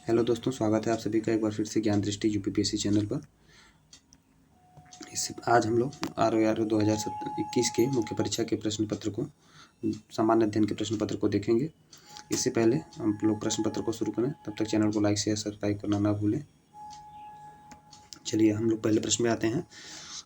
Hello दोस्तों, स्वागत है आप सभी का एक बार फिर से ज्ञान दृष्टि यूपीपीएससी चैनल पर। आज हम लोग ROE 2021 के मुख्य परीक्षा के प्रश्न पत्र को, सामान्य अध्ययन के प्रश्न पत्र को देखेंगे। इससे पहले हम लोग प्रश्न पत्र को शुरू करें, तब तक चैनल को लाइक शेयर सब्सक्राइब करना ना भूलें। चलिए हम लोग पहले प्रश्न में आते हैं।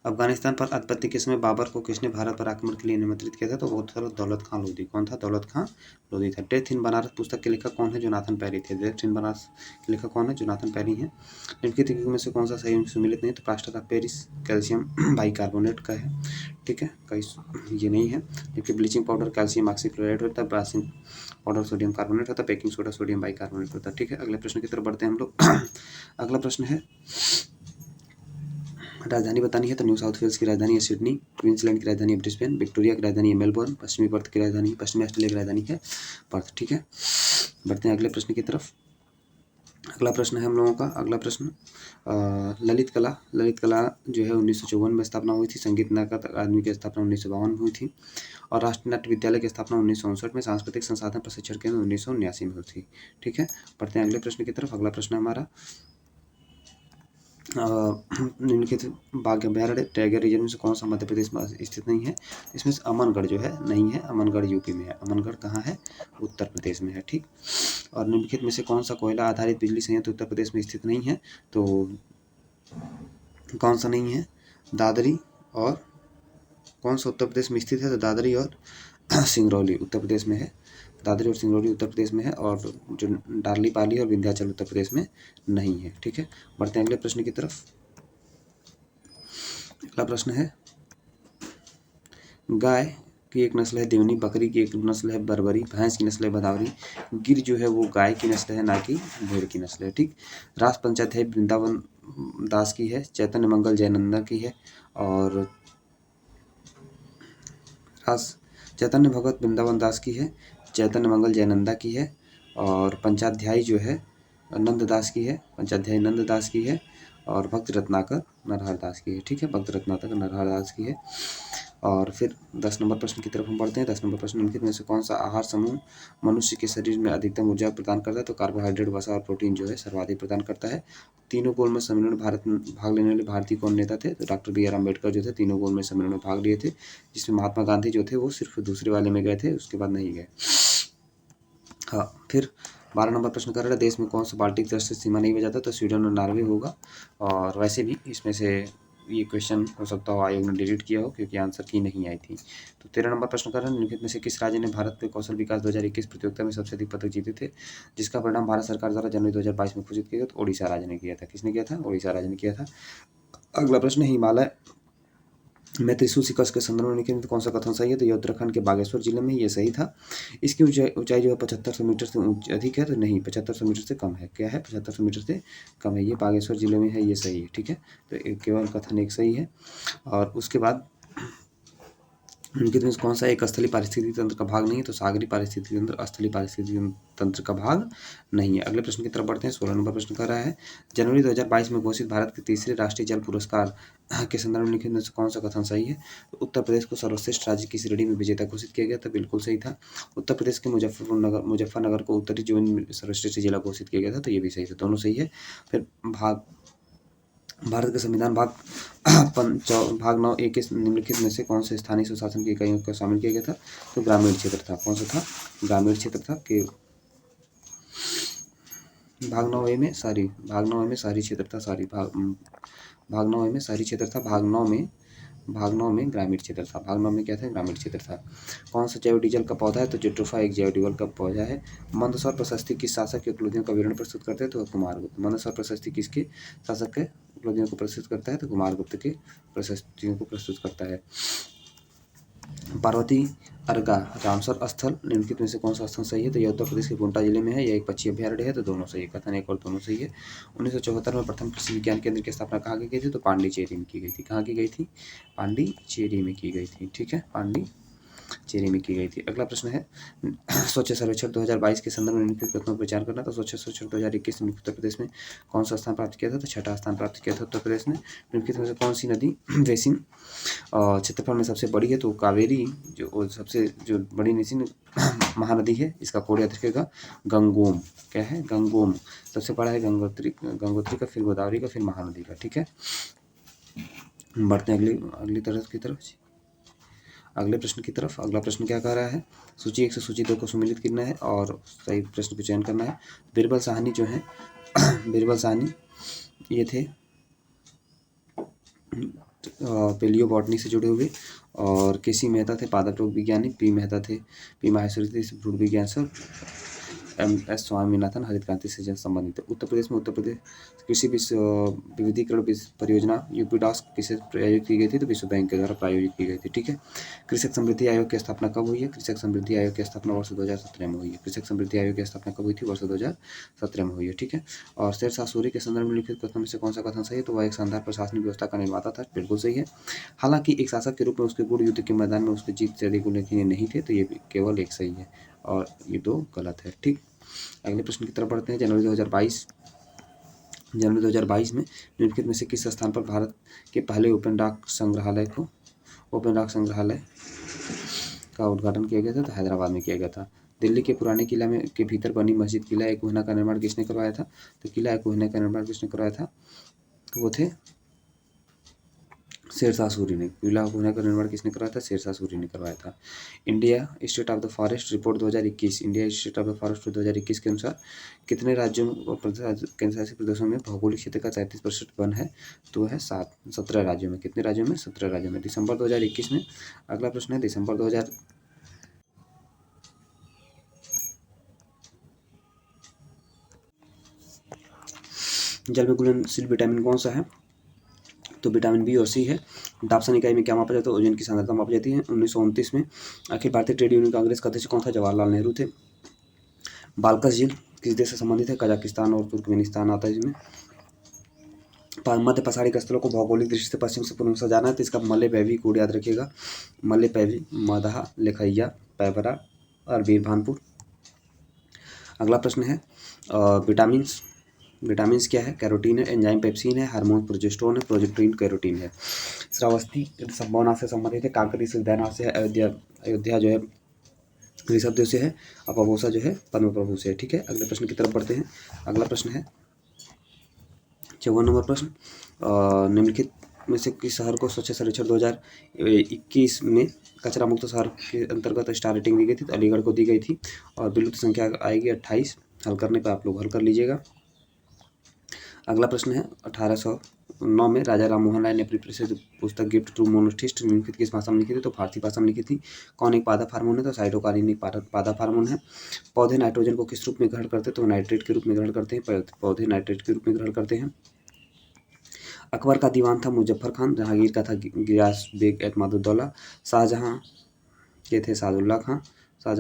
अफगानिस्तान पर आधिपत्य के समय बाबर को किसने भारत पर आक्रमण के लिए निमंत्रित किया था? तो वो था दौलत खां लोधी। कौन था? दौलत खां लोधी था। डेथ इन बनारस पुस्तक के लेखक कौन है? जोनाथन पेरी थे। डेथ इन बनारस के लेखक कौन है? जोनाथन पेरी हैं। निम्नलिखित युग्म में से कौन सा सही सुमिलित नहीं है? तो plaster of Paris calcium bicarbonate का है। ठीक है, कई ये नहीं है। जबकि ब्लीचिंग पाउडर कैल्शियम ऑक्सीक्लोराइड होता है, ब्रासिंग पाउडर सोडियम कार्बोनेट होता है, बेकिंग सोडा सोडियम बाइकार्बोनेट होता है। ठीक है, अगले प्रश्न की तरफ बढ़ते हैं हम लोग। अगला प्रश्न है, राजधानी बतानी है। तो न्यू साउथ वेल्स की राजधानी है सिडनी, क्वींसलैंड की राजधानी है ब्रिस्बेन, विक्टोरिया की राजधानी है मेलबोर्न, पश्चिमी पर्थ की राजधानी, पश्चिमी ऑस्ट्रेलिया की राजधानी है पर्थ। ठीक है, बढ़ते हैं अगले प्रश्न की तरफ। अगला प्रश्न है हम लोगों का, अगला प्रश्न ललित कला जो है 1954 में स्थापना हुई थी। संगीत नाटक अकादमी की स्थापना 1952 में हुई थी। और राष्ट्रीय नाट्य विद्यालय की स्थापना 1959 में, सांस्कृतिक संसाधन प्रशिक्षण केंद्र 1979 में हुई थी। ठीक है, बढ़ते हैं अगले प्रश्न की तरफ। अगला प्रश्न हमारा निम्नलिखित बाघ अभयारण्य टाइगर रिजर्व में से कौन सा मध्य प्रदेश में स्थित नहीं है? इसमें से अमनगढ़ जो है नहीं है, अमनगढ़ यूपी में है। अमनगढ़ कहाँ है? उत्तर प्रदेश में है। ठीक, और निम्नलिखित में से कौन सा कोयला आधारित बिजली संयंत्र उत्तर प्रदेश में स्थित नहीं है? तो कौन सा नहीं है? दादरी, और कौन सा उत्तर प्रदेश में स्थित है? तो दादरी और सिंगरौली उत्तर प्रदेश में है। दादरी और सिंगरौली उत्तर प्रदेश में है, और जो डार्लीपाली और विंध्याचल उत्तर प्रदेश में नहीं है। ठीक है, बढ़ते हैं अगले प्रश्न की तरफ। अगला प्रश्न है, गाय की एक नस्ल है देवनी, बकरी की एक नस्ल है बरबरी, भैंस की नस्ल है भदावरी, गिर जो है वो गाय की नस्ल है, ना कि भेड़ की नस्ल है। ठीक, रास पंचायत है वृंदावन दास की है, चैतन्य मंगल जयनंदा की है, और रास चैतन्य भगत वृंदावन दास की है, चैतन्य मंगल जयनंदा की है, और पंचाध्यायी जो है नंददास की है, पंचाध्यायी नंददास की है, और भक्त रत्नाकर नरहर दास की है। ठीक है, भक्त रत्नाकर नरहर दास की है। और फिर 10 नंबर प्रश्न की तरफ हम बढ़ते हैं। 10 नंबर प्रश्न, निम्नलिखित में से कौन सा आहार समूह मनुष्य के शरीर में अधिकतम ऊर्जा प्रदान करता है? तो कार्बोहाइड्रेट, वसा और प्रोटीन जो है सर्वाधिक प्रदान करता है। तीनों गोल में सम्मेलन में भारत में भाग लेने वाले भारतीय कौन नेता थे? तो डॉक्टर BR अम्बेडकर जो थे तीनों गोल में सम्मेलन में भाग लिए थे, जिसमें महात्मा गांधी जो थे वो सिर्फ दूसरे वाले में गए थे, उसके बाद नहीं गए। हाँ, फिर 12 नंबर प्रश्न कर रहे हैं, देश में कौन सा बाल्टिक देश से सीमा नहीं बजाता? तो स्वीडन और नॉर्वे होगा। और वैसे भी इसमें से ये क्वेश्चन हो सकता हो आयोग ने डिलीट किया हो, क्योंकि आंसर की नहीं आई थी। तो 13 नंबर प्रश्न कर रहे हैं, निम्नलिखित में से किस राज्य ने भारत पे कौशल विकास 2021 प्रतियोगिता में सबसे अधिक पदक जीते थे, जिसका परिणाम भारत सरकार द्वारा जनवरी 2022 में घोषित किया गया? तो ओडिशा राज्य ने किया था। किसने किया था? ओडिशा राज्य ने किया था। अगला प्रश्न, हिमालय में त्रिशूल शिखर के संदर्भ में निम्नलिखित में कौन सा कथन सही है? तो ये उत्तराखंड के बागेश्वर जिले में, ये सही था। इसकी ऊंचाई जो है 7500 मीटर से अधिक है? तो नहीं, 7500 मीटर से कम है। क्या है? 7500 मीटर से कम है। ये बागेश्वर जिले में है, ये सही है। ठीक है, तो केवल कथन एक सही है। और उसके बाद निम्नलिखित में कौन सा एक स्थलीय पारिस्थितिकी तंत्र का भाग नहीं है? तो सागरी पारिस्थितिकी तंत्र स्थलीय पारिस्थितिकी तंत्र का भाग नहीं है। अगले प्रश्न की तरफ बढ़ते हैं। 16 नंबर प्रश्न कर रहा है, जनवरी 2022 में घोषित भारत के तीसरे राष्ट्रीय जल पुरस्कार के संदर्भ में निम्नलिखित में से कौन सा कथन सही है? तो उत्तर प्रदेश को सर्वश्रेष्ठ राज्य की श्रेणी में विजेता घोषित किया गया था। बिल्कुल सही था। उत्तर प्रदेश के मुजफ्फरनगर को उत्तरी जोन में सर्वश्रेष्ठ जिला घोषित किया गया था। तो ये भी सही था, दोनों सही है। फिर भारत का संविधान भाग 9A के निम्नलिखित में से कौन से स्थानीय स्वशासन की इकाइयों को शामिल किया गया था? तो ग्रामीण क्षेत्र था। कौन सा था? ग्रामीण क्षेत्र था। कि भाग 9A में शहरी क्षेत्र था। भाग 9A में शहरी क्षेत्र था। भाग 9 में ग्रामीण क्षेत्र था। भाग 9 में क्या था? ग्रामीण क्षेत्र था। कौन सा जैव डीजल का पौधा है? तो जेट्रोफा एक जैव डीजल का पौधा है। मंदसौर प्रशस्ति किस शासक की उपलब्धियों का विवरण प्रस्तुत करते हैं? तो कुमारगुप्त। मंदसौर प्रशस्ति किसके शासक के उपलब्धियों को प्रस्तुत करता है? तो कुमारगुप्त के प्रशस्तियों को प्रस्तुत करता है। पार्वती अर्गा रामसर स्थल निम्नलिखित में से कौन सा स्थल सही है? तो यह उत्तर प्रदेश के गोंडा जिले में है। यह एक पक्षी अभ्यारण्य है। तो दोनों सही है, कथन एक और दोनों सही है। 1974 में प्रथम कृषि विज्ञान केंद्र की स्थापना कहाँ की गई थी? तो पांडिचेरी में की गई थी। कहाँ की गई थी? पांडिचेरी में की गई थी। ठीक है, चेरी में की गई थी। अगला प्रश्न है स्वच्छ सर्वेक्षण 2022 के संदर्भ में निम्नलिखित कथनों पर विचार करना। तो स्वच्छ सर्वेक्षण 2021 में उत्तर प्रदेश में कौन सा स्थान प्राप्त किया था? तो छठा स्थान प्राप्त किया था उत्तर प्रदेश ने। निम्नलिखित में से कौन सी नदी बेसिन क्षेत्रफल में सबसे बड़ी है? तो कावेरी जो सबसे जो बड़ी नदी महानदी है, इसका कोड याद रखिएगा गंगोम। क्या है? गंगोम। सबसे बड़ा है गंगोत्री का, फिर गोदावरी का, फिर महानदी का। ठीक है, बढ़ते हैं अगली तरफ की तरफ, अगले प्रश्न की तरफ। अगला प्रश्न क्या कह रहा है? सूची 1 से सूची 2 को सम्मिलित करना है और सही प्रश्न को चयन करना है। बीरबल साहनी जो है बीरबल साहनी ये थे पेलियो बॉटनी से जुड़े हुए, और केसी मेहता थे पादप रोग विज्ञानी, पी माहेश्वरी थे भ्रूण विज्ञान से, MS स्वामीनाथन हरित क्रांति से संबंधित है। उत्तर प्रदेश में उत्तर प्रदेश कृषि विविधीकरण परियोजना यूपीडास किसे प्रायोजित की गई थी? तो विश्व बैंक के द्वारा प्रायोजित की गई थी। ठीक है, कृषक समृद्धि आयोग की स्थापना कब हुई है? कृषक समृद्धि आयोग की स्थापना वर्ष 2017 में हुई है। कृषक समृद्धि आयोग की स्थापना कब हुई थी? वर्ष 2017 में हुई है। ठीक है, और शेरशाह सूरी के संदर्भ में लिखित कथन में से कौन सा कथन सही है? तो वह एक शानदार प्रशासनिक व्यवस्था का निर्माता था। बिल्कुल सही है। हालांकि एक शासक के रूप में उसके गुण युद्ध के मैदान में उसके जीत से अधिक उल्लेखनीय नहीं थे, तो ये केवल एक सही है और ये 2 गलत है। ठीक, अगले प्रश्न की तरफ बढ़ते हैं। जनवरी 2022 में निम्नलिखित में से किस स्थान पर भारत के पहले ओपन डाक संग्रहालय का उद्घाटन किया गया था? तो हैदराबाद में किया गया था। दिल्ली के पुराने किला के भीतर बनी मस्जिद किला ए कोहिनूर का निर्माण किसने करवाया था? तो किला ए कोहिनूर का निर्माण किसने करवाया था? वो थे शेरशाह सूरी ने। किला ए कोहिनूर का निर्माण किसने करवाया था? शेरशाह सूरी ने करवाया था। India state of the forest report 2021 India state of the forest 2021 के अनुसार कितने राज्यों और केंद्रशासित प्रदेशों में भौगोलिक क्षेत्र का 37% वन है? तो है 17 राज्यों में। कितने राज्यों में? 17 राज्यों में। दिसंबर 2021 में अगला प्रश्न है, दिसंबर 2000 जल में घुलनशील विटामिन कौन सा है? तो विटामिन बी और सी है। डाप्सन इकाई में क्या मापा जाता है? ओजोन की सांद्रता मापी जाती है। 1929 में अखिल भारतीय ट्रेड यूनियन कांग्रेस का अध्यक्ष कौन था? जवाहरलाल नेहरू थे। बाल्कस झील किस देश से संबंधित है? कजाकिस्तान और तुर्कमेनिस्तान आता है इसमें। मध्य पहाड़ी स्थलों को भौगोलिक दृष्टि से पश्चिम से पूर्व से जाना है, तो इसका मल्ले पैवी कोड याद रखिएगा। मल्ले पैवी, मदहा, लेखैया, पैबरा और वीरभानपुर। अगला प्रश्न है विटामिन्स क्या है? कैरोटीन है, एंजाइम पेप्सिन है, हार्मोन प्रोजेस्टेरोन है, प्रोजेक्टिन कैरोटीन है। श्रावस्ती संभावना से संबंधित है, कांकरी सिद्धानाथ से है, अयोध्या जो है ऋषभदेव से है, अपभोसा जो है पद्म प्रभु से है। ठीक है, अगले प्रश्न की तरफ बढ़ते हैं। अगला प्रश्न है 54 नंबर प्रश्न। निम्नलिखित में से किस शहर को स्वच्छ सर्वेक्षण 2021 में कचरा मुक्त शहर के अंतर्गत स्टार रेटिंग दी गई थी? तो अलीगढ़ को दी गई थी और विलुप्त संख्या आएगी 28। हल करने पर आप लोग हल कर लीजिएगा। अगला प्रश्न है 1809 में राजा राम मोहन राय ने अपनी प्रसिद्ध पुस्तक गिफ्ट टू मोनेस्टिस्ट निम्नलिखित किस भाषा में लिखी थी? तो फारसी भाषा में लिखी थी। कौन एक पादप हार्मोन है? तो साइटोकाइनिन एक पादप हार्मोन है। पौधे नाइट्रोजन को किस रूप में ग्रहण करते हैं? तो नाइट्रेट के रूप में ग्रहण करते हैं। पौधे नाइट्रेट के रूप में ग्रहण करते हैं। अकबर का दीवान था मुजफ्फर खान, जहांगीर का था गियास बेग एतमादुद्दौला, शाहजहां के थे सादुल्ला खां, और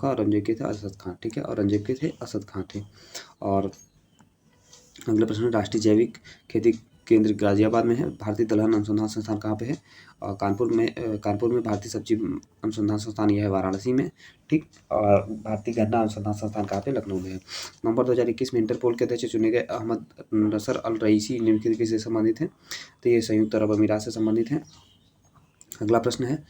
औरंगजेब के थे असद खां। ठीक है, औरंगजेब के थे असद खां थे। और अगला प्रश्न, राष्ट्रीय जैविक खेती केंद्र गाजियाबाद में है। भारतीय दलहन अनुसंधान संस्थान कहाँ पे है? कानपुर में। भारतीय सब्जी अनुसंधान संस्थान यह है वाराणसी में। ठीक, और भारतीय गन्ना अनुसंधान संस्थान कहाँ पे? लखनऊ में है। नवंबर 2021 में इंटरपोल के अध्यक्ष चुने गए अहमद नसर अल रईसी निम्नलिखित किससे संबंधित हैं? तो ये संयुक्त अरब अमीरात से संबंधित हैं। अगला प्रश्न है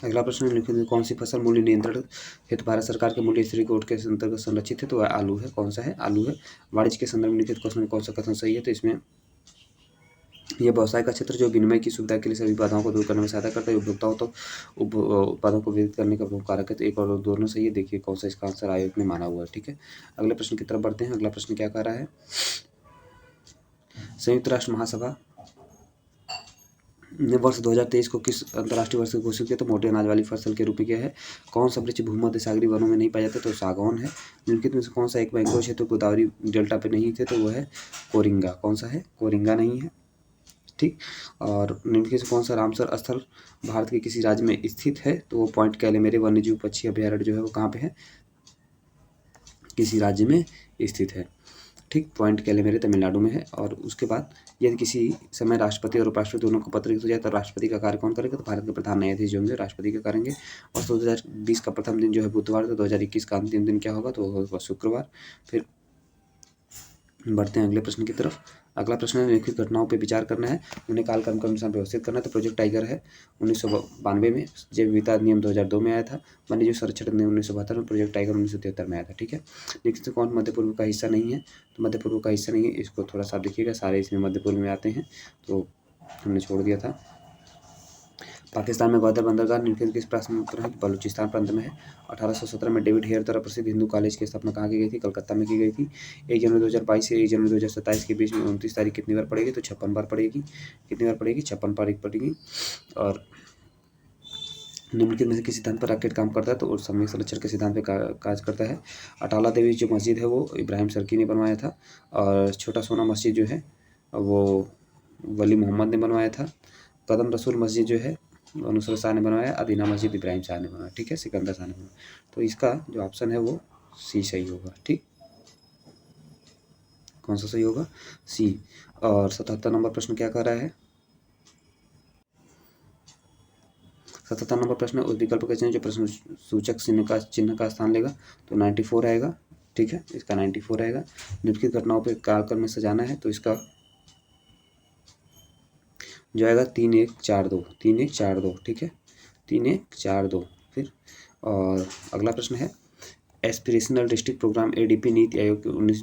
निम्नलिखित में कौन सी फसल मूल्य नियंत्रण हेतु भारत सरकार के मूल्य स्थिर कोड के अंतर्गत संरक्षित है? तो आलू है। कौन सा है? आलू है। वाणिज्य के संदर्भ में निम्नलिखित क्वेश्चन में कौन सा कथन सही है? तो इसमें यह व्यवसाय का क्षेत्र जो विनिमय की सुविधा के लिए सभी बाधाओं को दूर करने में सहायता करता है, उपभोक्ताओं तो उत्पादों को वितरित करने का प्रमुख कारक है। तो एक और दोनों सही है। देखिए कौन सा इसका आंसर आयोग ने माना हुआ है। ठीक है, अगले प्रश्न की तरफ बढ़ते हैं। अगला प्रश्न क्या कह रहा है? संयुक्त राष्ट्र महासभा ने वर्ष 2023 को किस अंतर्राष्ट्रीय वर्ष घोषित किया? तो मोटे अनाज वाली फसल के रूप में क्या है? कौन सा वृक्ष भूमध्य सागरीय वनों में नहीं पाया जाता? तो सागौन है। निम्नलिखित में से कौन सा एक मैंग्रोव क्षेत्र गोदावरी डेल्टा पे नहीं थे? तो वह है कोरिंगा। कौन सा है? कोरिंगा नहीं है। ठीक, और निम्नलिखित से कौन सा रामसर स्थल भारत के किसी राज्य में स्थित है? तो वो पॉइंट कैलेमेरे वन्यजीव पक्षी अभ्यारण्य जो है वो कहाँ पे है? किसी राज्य में स्थित है। ठीक। पॉइंट कैलेमेरे तमिलनाडु में है। और उसके बाद यदि किसी समय राष्ट्रपति और उपराष्ट्रपति दोनों को पत्र लिखा जाए तो राष्ट्रपति का कार्य कौन करेगा? तो भारत के प्रधान न्यायाधीश जो होंगे राष्ट्रपति का करेंगे। और 2020 का प्रथम दिन जो है बुधवार, तो 2021 का अंतिम दिन क्या होगा? तो होगा शुक्रवार। फिर बढ़ते हैं अगले प्रश्न की तरफ। अगला प्रश्न है, निम्नलिखित घटनाओं पर विचार करना है, उन्हें कालक्रम के अनुसार व्यवस्थित करना है। तो प्रोजेक्ट टाइगर है 1992 में, जैव विविधता अधिनियम 2002 में आया था, वन्यजीव संरक्षण अधिनियम 1972 में, प्रोजेक्ट टाइगर 1973 में आया था। ठीक है। निम्नलिखित से कौन मध्य पूर्व का हिस्सा नहीं है? तो मध्य पूर्व का हिस्सा नहीं है, इसको थोड़ा सा देखिएगा, सारे इसमें मध्य पूर्व में आते हैं, तो हमने छोड़ दिया था। पाकिस्तान में ग्वादर बंदरगाह निम्नलिखित किस प्रांत में है? बलूचिस्तान प्रांत में है। 1817 में डेविड हेयर द्वारा प्रसिद्ध हिंदू कॉलेज की स्थापना कहाँ की गई थी? कलकत्ता में की गई थी। 1 जनवरी 2022 से 1 जनवरी 2027 के बीच में 29 तारीख कितनी बार पड़ेगी? तो 56 बार पड़ेगी। कितनी बार पड़ेगी? 56 बार पड़ेगी। और निम्नलिखित में से किस सिद्धांत पर रॉकेट काम करता है? तो समय संरक्षण के सिद्धांत पे कार्य करता है। अटाला देवी जो मस्जिद है वो इब्राहिम सर्की ने बनवाया था। और छोटा सोना मस्जिद जो है वो वली मोहम्मद ने बनवाया था। कदम रसूल मस्जिद जो है नुसरत शाह ने बनवाया। अदीना मस्जिद इब्राहिम शाह ने बनवाया। ठीक है, सिकंदर शाह ने बनवाया। तो इसका जो ऑप्शन है वो सी सही होगा। ठीक, कौन सा सही होगा? सी। और 77 नंबर प्रश्न क्या कर रहा है? 77 नंबर प्रश्न उस विकल्प का चयन जो प्रश्न सूचक चिन्ह का स्थान लेगा। तो 94 आएगा। ठीक है, इसका 94 आएगा। निम्नलिखित घटनाओं पर कालक्रम में सजाना है, तो इसका जो आएगा 3 1 4 2, 3 1 4 2। ठीक है, 3 1 4 2। फिर और अगला प्रश्न है, aspirational district programme ADP NITI Aayog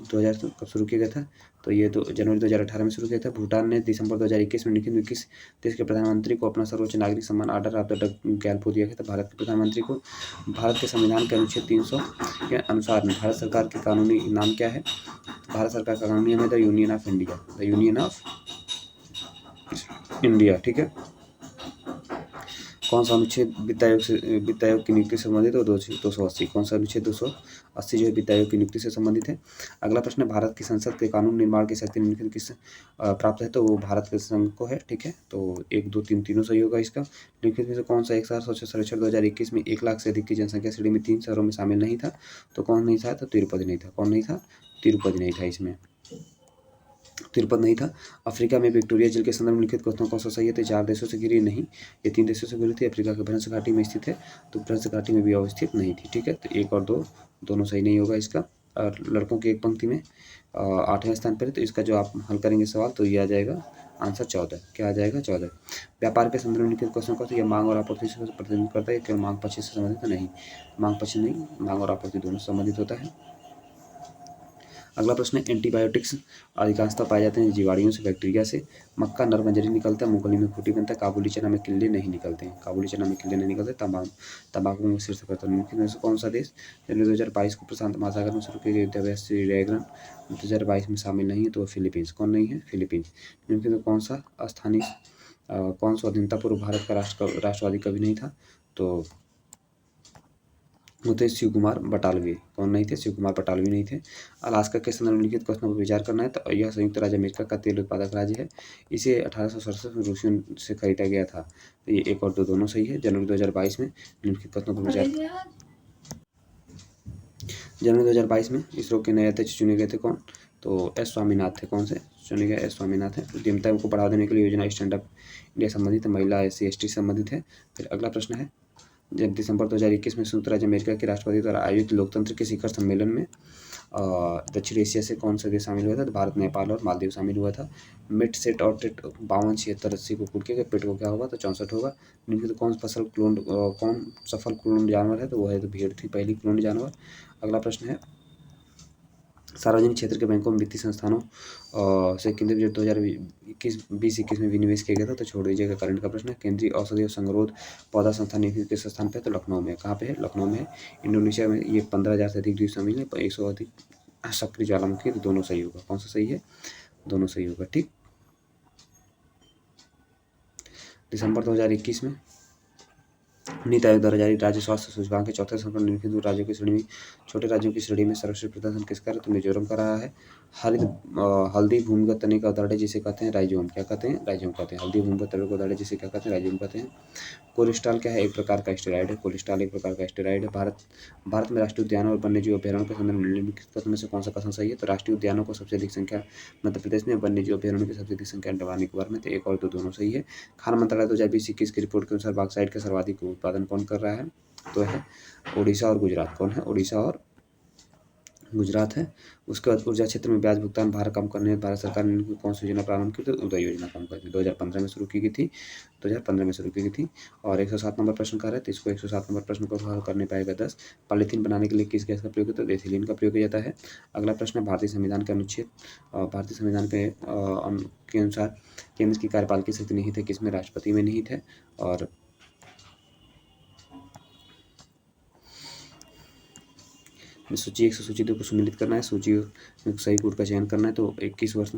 2000 कब शुरू किया गया था? तो ये जनवरी 2018 में शुरू किया था। भूटान ने दिसंबर 2021 में निम्नलिखित किस देश के प्रधानमंत्री को अपना सर्वोच्च नागरिक सम्मान ऑर्डर ऑफ द गैल्फो दिया गया था? भारत के प्रधानमंत्री को। भारत के संविधान के अनुच्छेद 300 के अनुसार भारत सरकार के कानूनी नाम क्या है? भारत सरकार का कानूनी नाम है the union of India. The union of India. ठीक है। कौन सा अनुच्छेद वित्त आयोग की नियुक्ति से संबंधित है? 280। कौन सा अनुच्छेद 280 जो है वित्त आयोग की नियुक्ति से संबंधित है। अगला प्रश्न है, भारत की संसद के कानून निर्माण की शक्ति निम्नलिखित किस प्राप्त है? तो वो भारत के संघ को है। ठीक है, तो 1 2 3 तीनों सही होगा इसका। निम्नलिखित में से कौन सा एक शहर स्वच्छ सर्वेक्षण 2021 में 1 लाख से अधिक की जनसंख्या श्रेणी में 3 शहरों में शामिल नहीं था? तो कौन नहीं था? तो तिरुपति नहीं था। कौन नहीं था? तिरुपति नहीं था। इसमें तिरुपति नहीं था। अफ्रीका में विक्टोरिया झील के संदर्भ में लिखित कथनों कौन सा सही है? तो 4 देशों से घिरी नहीं, ये 3 देशों से घिरी थी। अफ्रीका के भ्रंश घाटी में स्थित है, तो भ्रंश घाटी में भी अवस्थित नहीं थी। ठीक है, तो 1 और 2 दोनों सही नहीं होगा इसका। और लड़कों की एक पंक्ति में 8वें स्थान पर है, तो इसका जो आप हल करेंगे सवाल तो ये आ जाएगा आंसर 14। क्या आ जाएगा? 14। व्यापार के संदर्भ में लिखित क्वेश्चन कौन सा? यह मांग और आपूर्ति से प्रतिनिधित्व करता है, केवल मांग पक्ष से संबंधित नहीं। मांग पक्ष नहीं, मांग और आपूर्ति दोनों से संबंधित होता है। अगला प्रश्न है, एंटीबायोटिक्स अधिकांशतः पाए जाते हैं जीवाणुओं से, बैक्टीरिया से। मक्का नरमंजरी निकलता है, मूंगफली में खूंटी बनता है, काबुली चना में किल्ले नहीं निकलते हैं। काबुली चना में किल्ले नहीं निकलते। तंबाकू में शीर्ष पर निम्नलिखित में से कौन सा देश जनवरी 2022 को प्रशांत महासागर में शुरू किए गए युद्धाभ्यास डायग्राम 2022 में शामिल नहीं है? तो फिलीपींस। कौन नहीं है? फिलीपींस। निम्नलिखित में कौन सा स्थानीय कौन स्वाधीनता पूर्व भारत का राष्ट्रवादी कवि नहीं था? तो वो थे शिव कुमार बटालवी। कौन नहीं थे? शिव कुमार बटालवी नहीं थे। अलास्का के संदर्भ में लिखित क्वेश्चन पर विचार करना है, तो यह संयुक्त राज्य अमेरिका का तेल उत्पादक राज्य है। इसे 1867 में रूसियों से खरीदा गया था। तो ये 1 और 2 दोनों सही है। जनवरी 2022 में निम्नलिखित क्वेश्चन पर विचार जनवरी 2022 में इसरो के नए अध्यक्ष चुने गए थे। कौन? तो एस स्वामीनाथ थे। कौन से चुने गए? एस स्वामीनाथ है। उद्यमिता को बढ़ावा देने के लिए योजना स्टैंड अप इंडिया संबंधित है, महिला SC ST संबंधित है। फिर अगला प्रश्न है, जब दिसंबर 2021 में संयुक्त राज्य अमेरिका के राष्ट्रपति द्वारा आयोजित लोकतंत्र के शिखर सम्मेलन में दक्षिण एशिया से कौन सा देश शामिल हुआ था? तो भारत, नेपाल और मालदीव शामिल हुआ था। मिट सेट और टेट 52 76 80 को कूट के पेट को क्या होगा? तो 64 होगा। निम्नलिखित कौन सफल क्लोन जानवर है? तो वो है तो भेड़ थी पहली क्लोन जानवर। अगला प्रश्न है, सार्वजनिक क्षेत्र के बैंकों में वित्तीय संस्थानों से केंद्रीय बजट 2020-21 में विनिवेश किया गया था? तो छोड़ दीजिएगा, करंट का प्रश्न है। केंद्रीय औषधि और संगरोध पौधा संस्थान किस स्थान पे? तो लखनऊ में। कहाँ पे है? लखनऊ में है। इंडोनेशिया में ये 15,000 से अधिक द्वीप शामिल है, 100 अधिक सक्रिय ज्वालामुखी। तो दोनों सही होगा। कौन सा सही है? दोनों सही होगा। ठीक, दिसंबर 2021 में नीति आयोग द्वारा जारी राज्य स्वास्थ्य सूचकांक के चौथे संस्करण निम्नलिखित राज्यों की श्रेणी में छोटे राज्यों की श्रेणी में सर्वश्रेष्ठ प्रदर्शन किसका है? तो मिजोरम का रहा है। हल्दी भूमिगत तने का उदाहरण जिसे कहते हैं राइजोम। क्या कहते हैं? राइजोम कहते हैं। हल्दी भूमिगत तने का उदाहरण जिसे क्या कहते हैं? राइजोम कहते हैं। कोलेस्ट्रॉल क्या है? एक प्रकार का स्टेरॉइड है। कोलेस्ट्रॉल एक प्रकार का स्टेरॉइड है। भारत में राष्ट्रीय उद्यानों और वन्यजीव अभ्यारण्यों के संदर्भ में निम्नलिखित कथनों में से कौन सा कथन सही है? तो राष्ट्रीय उद्यानों को सबसे अधिक संख्या मध्य प्रदेश में, वन्यजीव अभ्यारण्यों की सबसे अधिक संख्या अंडमान निकोबार में, तो एक और दो दोनों सही है। खान मंत्रालय 2020-21 की रिपोर्ट के अनुसार बॉक्साइट का सर्वाधिक उत्पादन कौन कर रहा है? तो है उड़ीसा और गुजरात। कौन है? उड़ीसा और गुजरात है। उसके बाद ऊर्जा क्षेत्र में ब्याज भुगतान भार कम करने भारत सरकार ने कौन सी योजना प्रारंभ की? तो उदय योजना कम कर दी। 2015 में शुरू की गई थी। 2015 में शुरू की गई थी। और 107 नंबर प्रश्न का है, तो इसको 107 नंबर प्रश्न को हल करने पाएगा 10। पॉलीथीन बनाने के लिए किस गैस का प्रयोग होता है? तो एथिलीन का प्रयोग किया जाता है। अगला प्रश्न है भारतीय संविधान के अनुच्छेद भारतीय संविधान के अनुसार केंद्र की कार्यपालिका शक्ति निहित है किसमें? राष्ट्रपति में निहित है। और सूची 1 से सूची 2 को सम्मिलित करना है। सूची में सही कूट का चयन करना है। तो 21 वर्ष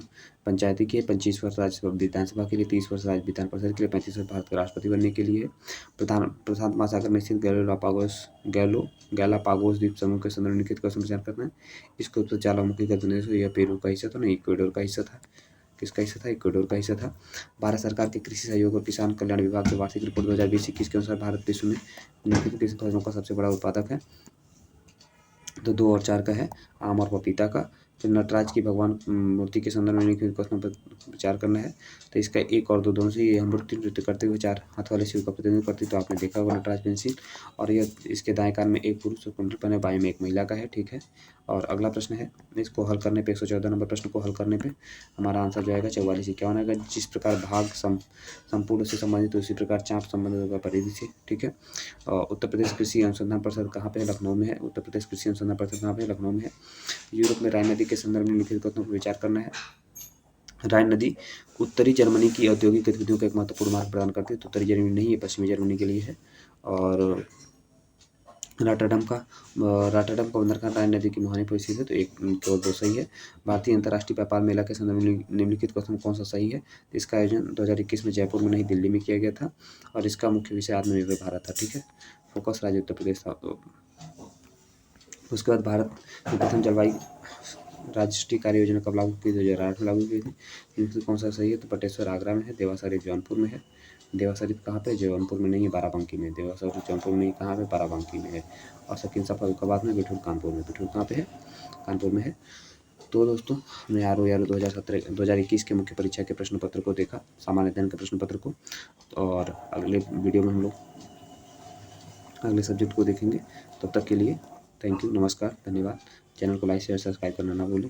पंचायती के, 25 वर्ष राज्य विधानसभा के लिए, 30 वर्ष राज्य विधान परिषद के लिए, 35 वर्ष भारत के राष्ट्रपति बनने के लिए। प्रशांत महासागर में स्थित गैलापागोस द्वीप समूह के संदर्भ निम्नलिखित का विचार करना है। इसको तो ज्वालामुखी का देश हो, यह पेरू का हिस्सा था, नहीं इक्वेडोर का हिस्सा था। किसका हिस्सा था? इक्वेडोर का हिस्सा था। भारत सरकार के कृषि सहयोग और किसान कल्याण विभाग की वार्षिक रिपोर्ट 2020-21 के अनुसार भारत विश्व में निम्नलिखित कृषि फसलों का सबसे बड़ा उत्पादक है। तो 2 और 4 का है आम और पपीता का। फिर नटराज की भगवान मूर्ति के संदर्भ में निम्नलिखित क्वेश्चन पर विचार करना है। तो इसका 1 और 2 दोनों से, ये हम लोग नृत्य करते हुए 4 हाथ वाले शिव का प्रतिनिधित्व करती, तो आपने देखा होगा नटराज पेंसिल। और यह इसके दाएं कान में एक पुरुष और कुंडल पहने, बाएं में एक महिला का है। ठीक है। और अगला प्रश्न है, इसको हल करने पे 114 नंबर प्रश्न को हल करने पे हमारा आंसर जो आएगा 4451 आएगा। जिस प्रकार भाग संपूर्ण से संबंधित उसी प्रकार चाप संबंधित होगा परिधि से। ठीक है। उत्तर प्रदेश कृषि अनुसंधान परिषद कहाँ पे है? लखनऊ में है। उत्तर प्रदेश कृषि अनुसंधान परिषद कहाँ पे है? लखनऊ में है। यूरोप में राइन नदी के संदर्भ में लिखित कथनों पर विचार करना है। राइन नदी उत्तरी जर्मनी की औद्योगिक गतिविधियों का एक महत्वपूर्ण मार्ग प्रदान करती है। तो उत्तरी जर्मनी नहीं है, पश्चिमी जर्मनी के लिए है। और रॉटरडम का बंदरगाह राइन नदी की मुहाने पर स्थित है, तो 1 और 2 सही है। भारतीय अंतर्राष्ट्रीय व्यापार मेला के संदर्भ में निम्नलिखित कथन कौन सा सही है? इसका आयोजन 2021 में जयपुर में नहीं, दिल्ली में किया गया था। और इसका मुख्य विषय आत्मनिर्भर भारत था। ठीक है। फोकस राज्य उत्तर प्रदेश था। उसके बाद भारत की प्रथम जलवायु राष्ट्रीय कार्य योजना कब लागू की? 2008 में लागू की थी। इनमें कौन सा सही है? तो पटेश्वर आगरा में है, देवासरित जौनपुर में है। देवासरित कहाँ पे? जौनपुर में नहीं है, बाराबंकी में। देवासरित जौनपुर में नहीं, कहाँ पे? बाराबंकी में है। और शकीनसा फरुखाबाद में, बिठूर कानपुर में। बिठूर कहाँ पे है? कानपुर में है। तो दोस्तों, हमने आर 2021 के मुख्य परीक्षा के प्रश्न पत्र को देखा, सामान्य अध्ययन के प्रश्न पत्र को। और अगले वीडियो में हम लोग अगले सब्जेक्ट को देखेंगे। तब तक के लिए थैंक यू, नमस्कार, धन्यवाद। चैनल को लाइक शेयर सब्सक्राइब करना ना भूलें।